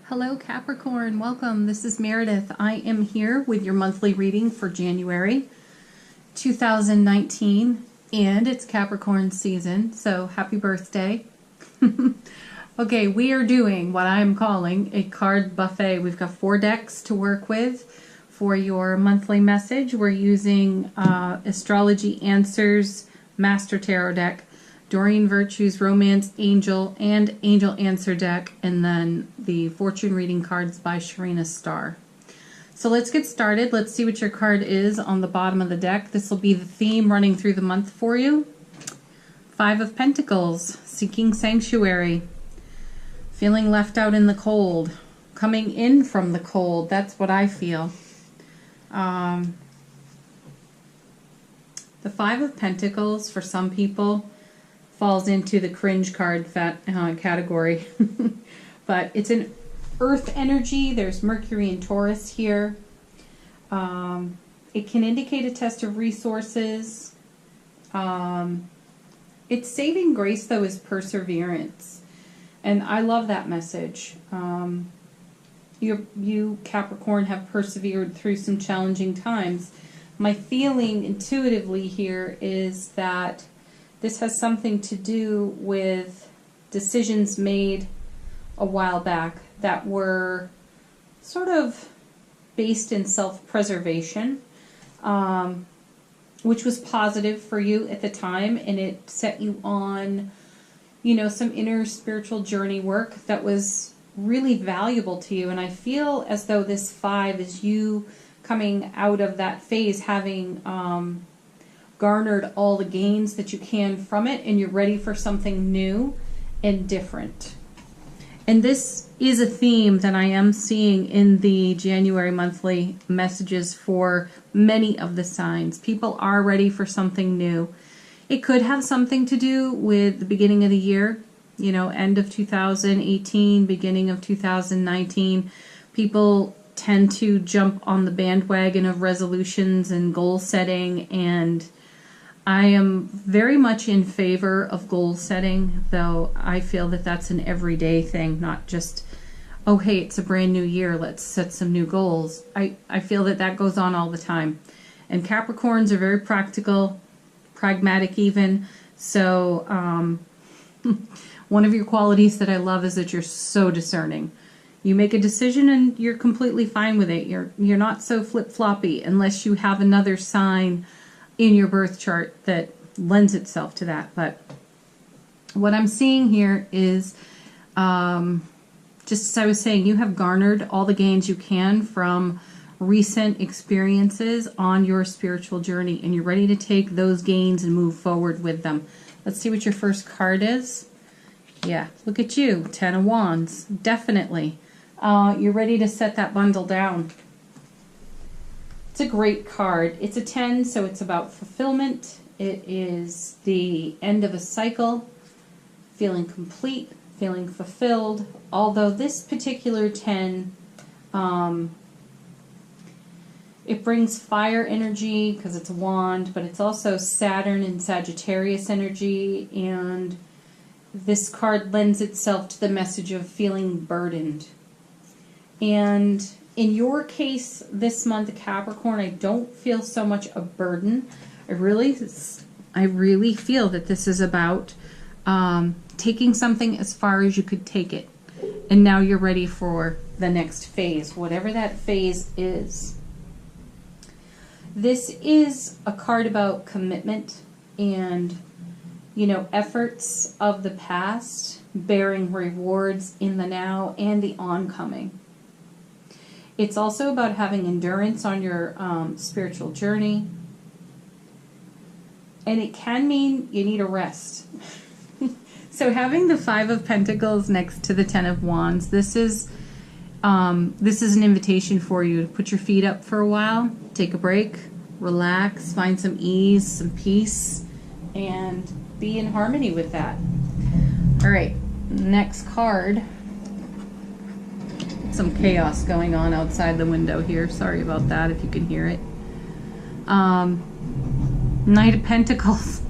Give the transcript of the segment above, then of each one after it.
Hello Capricorn, welcome. This is Meredith. I am here with your monthly reading for January 2019, and it's Capricorn season, so happy birthday. Okay, we are doing what I'm calling a card buffet. We've got 4 decks to work with for your monthly message. We're using Astrology Answers Master Tarot deck, Doreen Virtue's Romance Angel and Angel Answer deck, and then the fortune reading cards by Sharina Starr. So let's get started. Let's see what your card is on the bottom of the deck. This will be the theme running through the month for you. 5 of Pentacles, seeking sanctuary, feeling left out in the cold, coming in from the cold. That's what I feel. The 5 of Pentacles for some people falls into the cringe card category. But it's an earth energy. There's Mercury and Taurus here. It can indicate a test of resources. Its saving grace, though, is perseverance. And I love that message. You, Capricorn, have persevered through some challenging times. My feeling intuitively here is that this has something to do with decisions made a while back that were sort of based in self-preservation, which was positive for you at the time, and it set you on, you know, some inner spiritual journey work that was really valuable to you. And I feel as though this 5 is you coming out of that phase, having garnered all the gains that you can from it, and you're ready for something new and different. And this is a theme that I am seeing in the January monthly messages for many of the signs. People are ready for something new. It could have something to do with the beginning of the year, you know, end of 2018, beginning of 2019. People tend to jump on the bandwagon of resolutions and goal setting, and I am very much in favor of goal setting, though I feel that that's an everyday thing, not just, oh, hey, it's a brand new year, let's set some new goals. I feel that that goes on all the time. And Capricorns are very practical, pragmatic even. So one of your qualities that I love is that you're so discerning. You make a decision and you're completely fine with it. You're not so flip-floppy unless you have another sign in your birth chart that lends itself to that. But what I'm seeing here is, just as I was saying, you have garnered all the gains you can from recent experiences on your spiritual journey, and you're ready to take those gains and move forward with them. Let's see what your first card is. Yeah, look at you, 10 of Wands, definitely. You're ready to set that bundle down. It's a great card. It's a 10, so it's about fulfillment. It is the end of a cycle, feeling complete, feeling fulfilled. Although this particular 10, it brings fire energy because it's a wand, but it's also Saturn and Sagittarius energy, and this card lends itself to the message of feeling burdened. And in your case, this month, Capricorn, I don't feel so much a burden. I really feel that this is about taking something as far as you could take it. And now you're ready for the next phase, whatever that phase is. This is a card about commitment and, you know, efforts of the past bearing rewards in the now and the oncoming. It's also about having endurance on your spiritual journey. And it can mean you need a rest. So having the 5 of Pentacles next to the 10 of Wands, this is an invitation for you to put your feet up for a while, take a break, relax, find some ease, some peace, and be in harmony with that. All right, next card. Some chaos going on outside the window here. Sorry about that if you can hear it. Knight of Pentacles.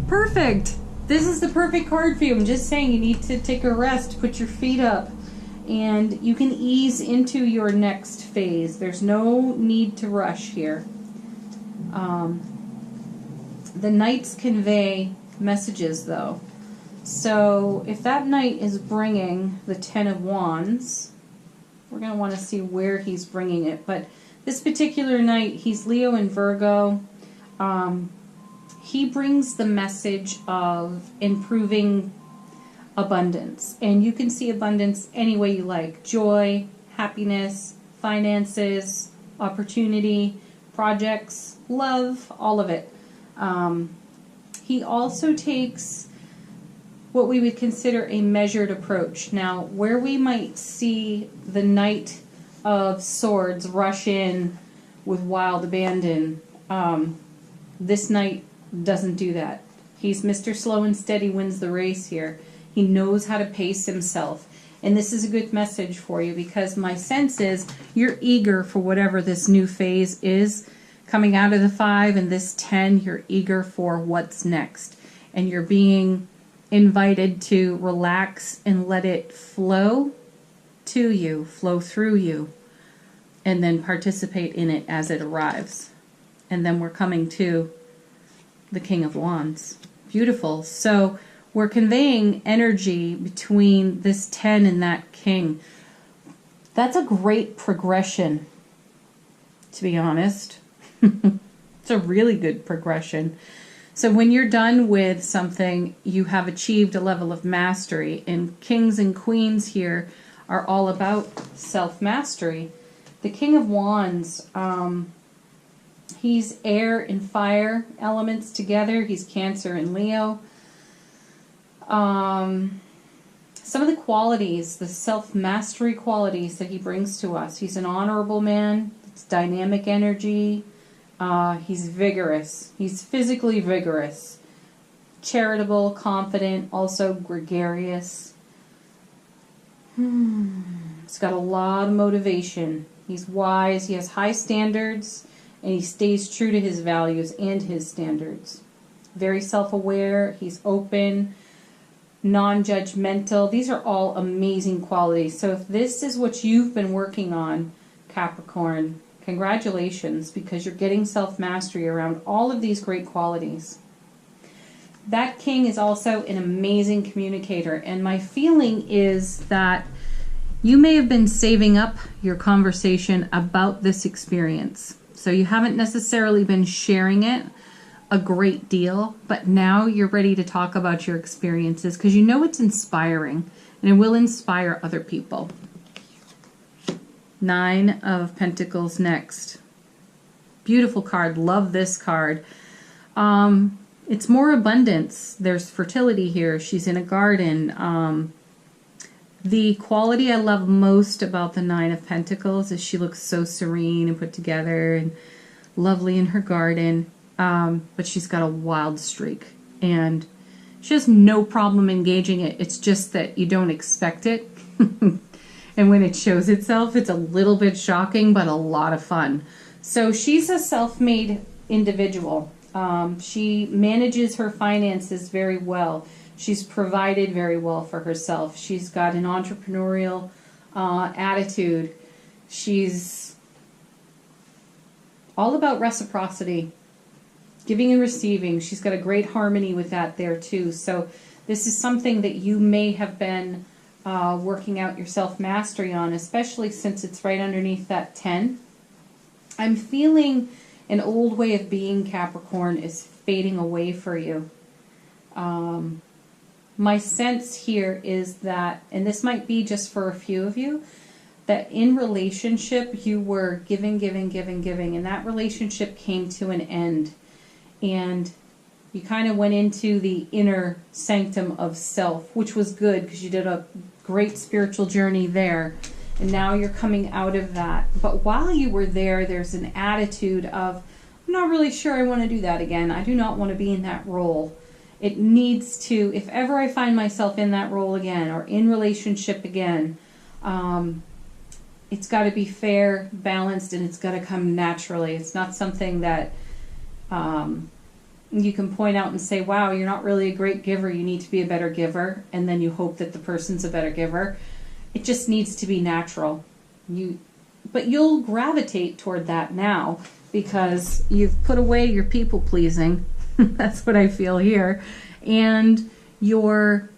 Perfect. This is the perfect card for you. I'm just saying you need to take a rest, put your feet up, and you can ease into your next phase. There's no need to rush here. The Knights convey messages, though. So if that Knight is bringing the Ten of Wands, we're going to want to see where he's bringing it. But this particular Knight, he's Leo and Virgo. He brings the message of improving abundance. And you can see abundance any way you like. Joy, happiness, finances, opportunity, projects, love, all of it. He also takes what we would consider a measured approach. Now, where we might see the Knight of Swords rush in with wild abandon, this Knight doesn't do that. He's Mr. Slow and Steady, wins the race here. He knows how to pace himself. And this is a good message for you, because my sense is you're eager for whatever this new phase is. Coming out of the 5 and this 10, you're eager for what's next. And you're being invited to relax and let it flow to you, flow through you, and then participate in it as it arrives. And then we're coming to the King of Wands. Beautiful. So we're conveying energy between this 10 and that King. That's a great progression, to be honest. It's a really good progression. So when you're done with something, you have achieved a level of mastery. And kings and queens here are all about self-mastery. The King of Wands, he's air and fire elements together. He's Cancer and Leo. Some of the qualities, the self-mastery qualities that he brings to us. He's an honorable man. It's dynamic energy. He's vigorous. He's physically vigorous. Charitable, confident, also gregarious. He's got a lot of motivation. He's wise. He has high standards, and he stays true to his values and his standards. Very self-aware. He's open, non-judgmental. These are all amazing qualities. So if this is what you've been working on, Capricorn, congratulations, because you're getting self-mastery around all of these great qualities. That King is also an amazing communicator, and my feeling is that you may have been saving up your conversation about this experience. So you haven't necessarily been sharing it a great deal, but now you're ready to talk about your experiences because you know it's inspiring, and it will inspire other people. 9 of Pentacles next. Beautiful card. Love this card. It's more abundance. There's fertility here. She's in a garden. The quality I love most about the 9 of Pentacles is she looks so serene and put together and lovely in her garden. But she's got a wild streak. And she has no problem engaging it. It's just that you don't expect it. And when it shows itself, it's a little bit shocking, but a lot of fun. So she's a self-made individual. She manages her finances very well. She's provided very well for herself. She's got an entrepreneurial attitude. She's all about reciprocity, giving and receiving. She's got a great harmony with that there too. So this is something that you may have been working out your self-mastery on, especially since it's right underneath that 10. I'm feeling an old way of being, Capricorn, is fading away for you. My sense here is that, and this might be just for a few of you, that in relationship you were giving, and that relationship came to an end. And you kind of went into the inner sanctum of self, which was good because you did a great spiritual journey there. And now you're coming out of that. But while you were there, there's an attitude of, I'm not really sure I want to do that again. I do not want to be in that role. It needs to, if ever I find myself in that role again or in relationship again, it's got to be fair, balanced, and it's got to come naturally. It's not something that you can point out and say, wow, you're not really a great giver. You need to be a better giver. And then you hope that the person's a better giver. It just needs to be natural. But you'll gravitate toward that now because you've put away your people pleasing. That's what I feel here. And you're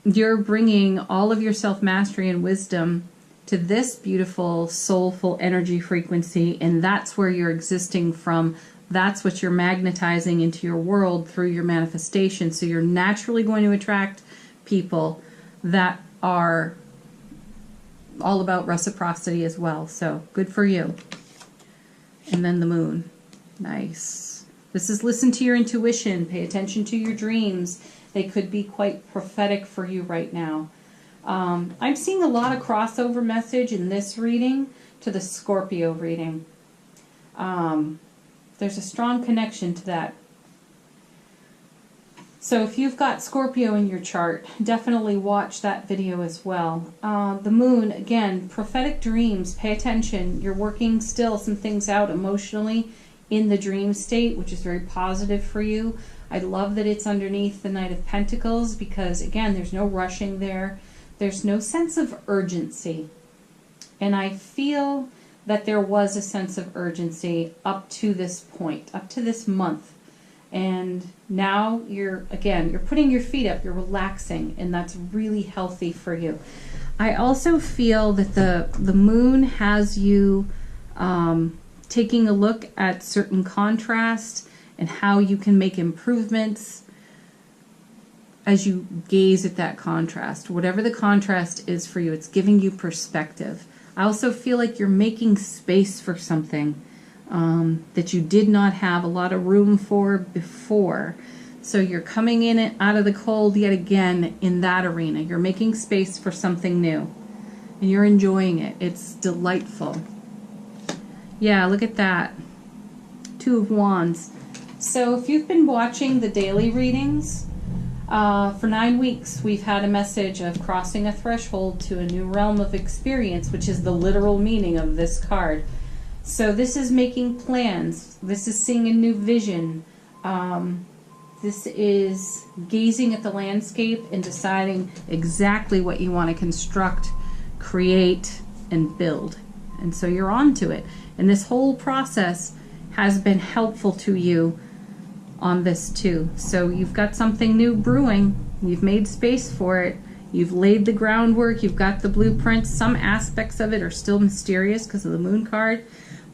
bringing all of your self-mastery and wisdom to this beautiful, soulful energy frequency, and that's where you're existing from. That's what you're magnetizing into your world through your manifestation. So you're naturally going to attract people that are all about reciprocity as well. So good for you. And then the moon. Nice. This is listen to your intuition. Pay attention to your dreams. They could be quite prophetic for you right now. I'm seeing a lot of crossover message in this reading to the Scorpio reading. There's a strong connection to that. So if you've got Scorpio in your chart, definitely watch that video as well. The moon, again, prophetic dreams. Pay attention. You're working still some things out emotionally in the dream state, which is very positive for you. I love that it's underneath the Knight of Pentacles because, again, there's no rushing there. There's no sense of urgency. And I feel that there was a sense of urgency up to this point, up to this month. And now you're putting your feet up, you're relaxing, and that's really healthy for you. I also feel that the moon has you taking a look at certain contrast and how you can make improvements as you gaze at that contrast. Whatever the contrast is for you, it's giving you perspective. I also feel like you're making space for something that you did not have a lot of room for before. So you're coming in and out of the cold yet again in that arena. You're making space for something new. And you're enjoying it. It's delightful. Yeah, look at that. Two of Wands. So if you've been watching the daily readings, for 9 weeks, we've had a message of crossing a threshold to a new realm of experience, which is the literal meaning of this card. So this is making plans. This is seeing a new vision. This is gazing at the landscape and deciding exactly what you want to construct, create, and build. And so you're on to it. And this whole process has been helpful to you on this too. So you've got something new brewing. You've made space for it. You've laid the groundwork. You've got the blueprints. Some aspects of it are still mysterious because of the moon card,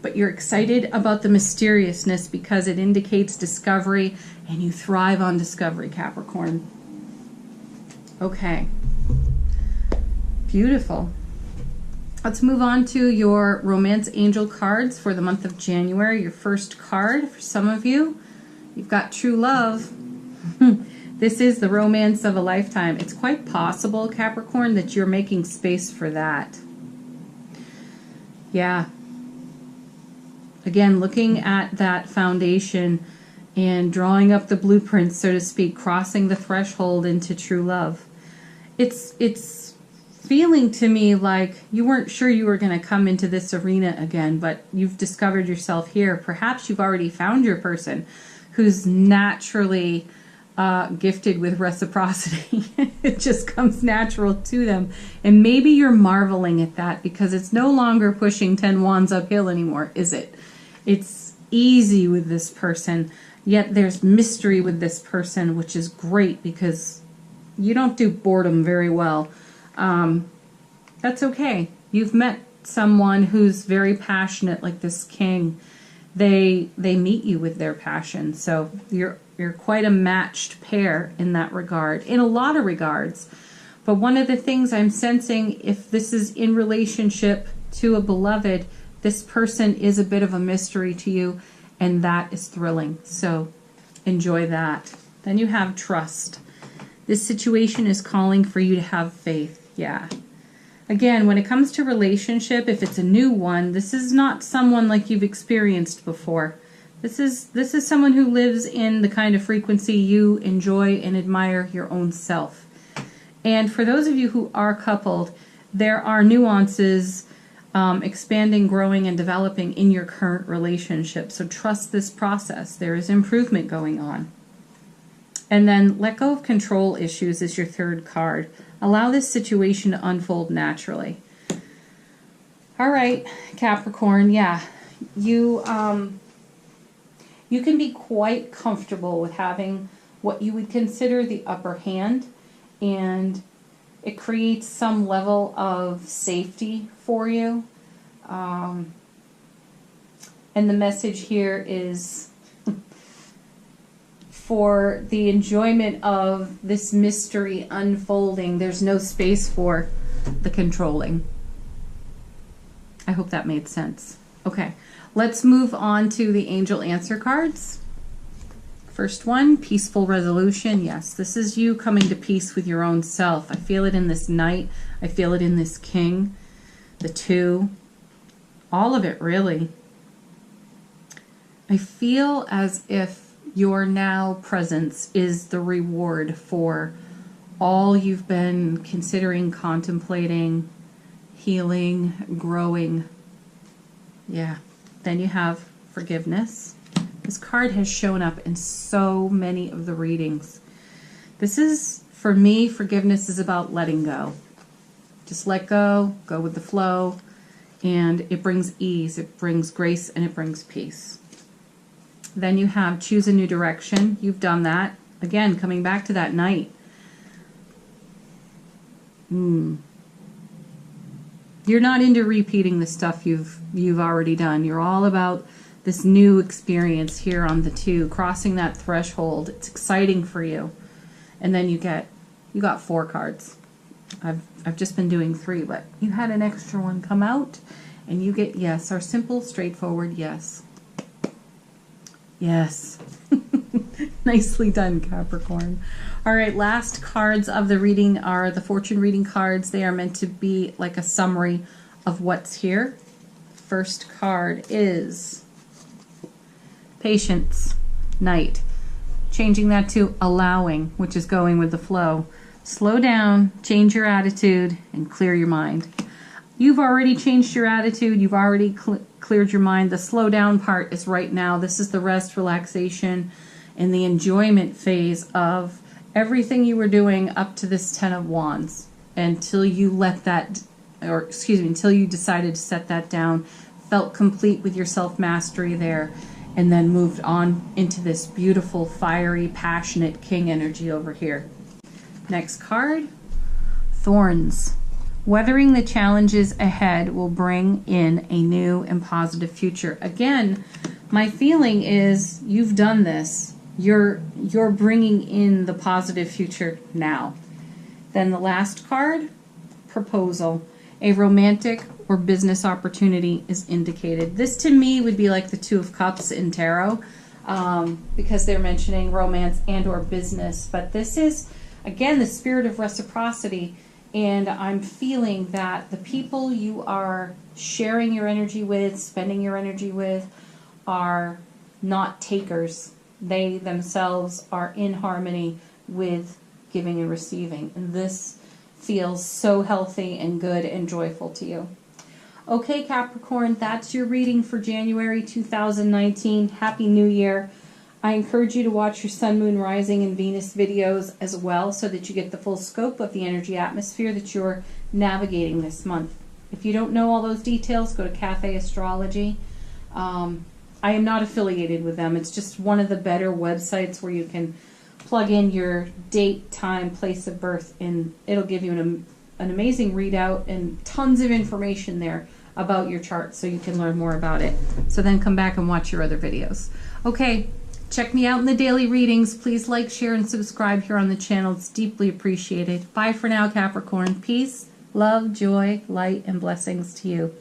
but you're excited about the mysteriousness because it indicates discovery, and you thrive on discovery, Capricorn. Okay. Beautiful. Let's move on to your romance angel cards for the month of January. Your first card for some of you. You've got true love. This is the romance of a lifetime. It's quite possible, Capricorn, that you're making space for that. Yeah. Again, looking at that foundation and drawing up the blueprints, so to speak, crossing the threshold into true love. It's feeling to me like you weren't sure you were going to come into this arena again, but you've discovered yourself here. Perhaps you've already found your person who's naturally gifted with reciprocity. It just comes natural to them. And maybe you're marveling at that because it's no longer pushing 10 wands uphill anymore, is it? It's easy with this person, yet there's mystery with this person, which is great because you don't do boredom very well. That's okay. You've met someone who's very passionate, like this king. They meet you with their passion, so you're quite a matched pair in that regard, in a lot of regards. But one of the things I'm sensing, if this is in relationship to a beloved, this person is a bit of a mystery to you, and that is thrilling. So enjoy that. Then you have trust. This situation is calling for you to have faith. Yeah. Again, when it comes to relationship, if it's a new one, this is not someone like you've experienced before. This is someone who lives in the kind of frequency you enjoy and admire your own self. And for those of you who are coupled, there are nuances expanding, growing, and developing in your current relationship. So trust this process. There is improvement going on. And then let go of control issues is your third card. Allow this situation to unfold naturally. All right, Capricorn, yeah. You can be quite comfortable with having what you would consider the upper hand, and it creates some level of safety for you. And the message here is for the enjoyment of this mystery unfolding, there's no space for the controlling. I hope that made sense. Okay, let's move on to the angel answer cards. First one, peaceful resolution. Yes, this is you coming to peace with your own self. I feel it in this Knight. I feel it in this King. The 2. All of it, really. I feel as if your now presence is the reward for all you've been considering, contemplating, healing, growing. Yeah. Then you have forgiveness. This card has shown up in so many of the readings. This is, for me, forgiveness is about letting go. Just let go, go with the flow, and it brings ease, it brings grace, and it brings peace. Then you have choose a new direction. You've done that. Again, coming back to that Knight. You're not into repeating the stuff you've already done. You're all about this new experience here on the 2, crossing that threshold. It's exciting for you. And then you got 4 cards. I've just been doing 3, but you had an extra one come out, and you get yes, our simple, straightforward yes. Yes. Nicely done, Capricorn. All right, last cards of the reading are the fortune reading cards. They are meant to be like a summary of what's here. First card is Patience, Knight. Changing that to allowing, which is going with the flow. Slow down, change your attitude, and clear your mind. You've already changed your attitude. You've already cleared your mind. The slow down part is right now. This is the rest, relaxation, and the enjoyment phase of everything you were doing up to this 10 of Wands until you let that, or excuse me, until you decided to set that down, felt complete with your self-mastery there, and then moved on into this beautiful, fiery, passionate King energy over here. Next card, Thorns. Weathering the challenges ahead will bring in a new and positive future. Again, my feeling is you've done this. You're bringing in the positive future now. Then the last card, Proposal. A romantic or business opportunity is indicated. This to me would be like the 2 of Cups in tarot, because they're mentioning romance and or business. But this is, again, the spirit of reciprocity. And I'm feeling that the people you are sharing your energy with, spending your energy with, are not takers. They themselves are in harmony with giving and receiving. And this feels so healthy and good and joyful to you. Okay, Capricorn, that's your reading for January 2019. Happy New Year. I encourage you to watch your Sun, Moon, Rising, and Venus videos as well so that you get the full scope of the energy atmosphere that you're navigating this month. If you don't know all those details, go to Cafe Astrology. I am not affiliated with them. It's just one of the better websites where you can plug in your date, time, place of birth, and it'll give you an amazing readout and tons of information there about your chart so you can learn more about it. So then come back and watch your other videos. Okay. Check me out in the daily readings. Please like, share, and subscribe here on the channel. It's deeply appreciated. Bye for now, Capricorn. Peace, love, joy, light, and blessings to you.